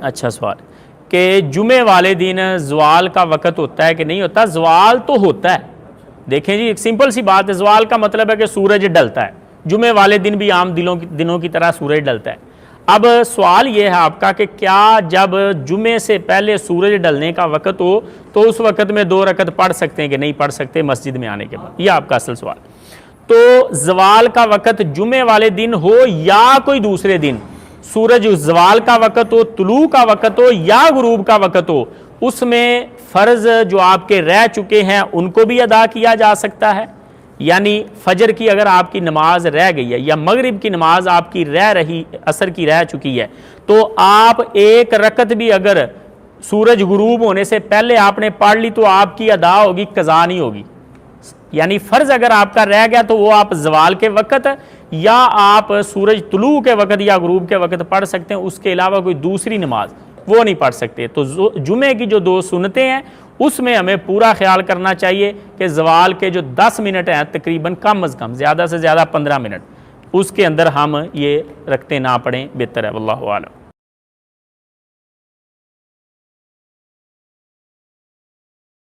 اچھا سوال کہ جمعے والے دن زوال کا وقت ہوتا ہے کہ نہیں ہوتا؟ زوال تو ہوتا ہے، دیکھیں جی ایک سمپل سی بات ہے، زوال کا مطلب ہے کہ سورج ڈلتا ہے، جمعے والے دن بھی عام دنوں کی طرح سورج ڈلتا ہے۔ اب سوال یہ ہے آپ کا کہ کیا جب جمعے سے پہلے سورج ڈلنے کا وقت ہو تو اس وقت میں 2 رکعت پڑھ سکتے ہیں کہ نہیں پڑھ سکتے مسجد میں آنے کے بعد؟ یہ آپ کا اصل سوال۔ تو زوال کا وقت جمعے والے دن ہو یا کوئی دوسرے دن، سورج زوال کا وقت ہو، طلوع کا وقت ہو یا غروب کا وقت ہو، اس میں فرض جو آپ کے رہ چکے ہیں ان کو بھی ادا کیا جا سکتا ہے۔ یعنی فجر کی اگر آپ کی نماز رہ گئی ہے یا مغرب کی نماز آپ کی عصر کی رہ چکی ہے تو آپ 1 رکعت بھی اگر سورج غروب ہونے سے پہلے آپ نے پڑھ لی تو آپ کی ادا ہوگی، قضا نہیں ہوگی۔ یعنی فرض اگر آپ کا رہ گیا تو وہ آپ زوال کے وقت یا آپ سورج طلوع کے وقت یا غروب کے وقت پڑھ سکتے ہیں، اس کے علاوہ کوئی دوسری نماز وہ نہیں پڑھ سکتے۔ تو جمعے کی جو 2 سنتیں ہیں اس میں ہمیں پورا خیال کرنا چاہیے کہ زوال کے جو 10 منٹ ہیں تقریباً کم از کم زیادہ سے زیادہ 15 منٹ، اس کے اندر ہم یہ رکھتے نہ پڑیں، بہتر ہے، واللہ اعلم۔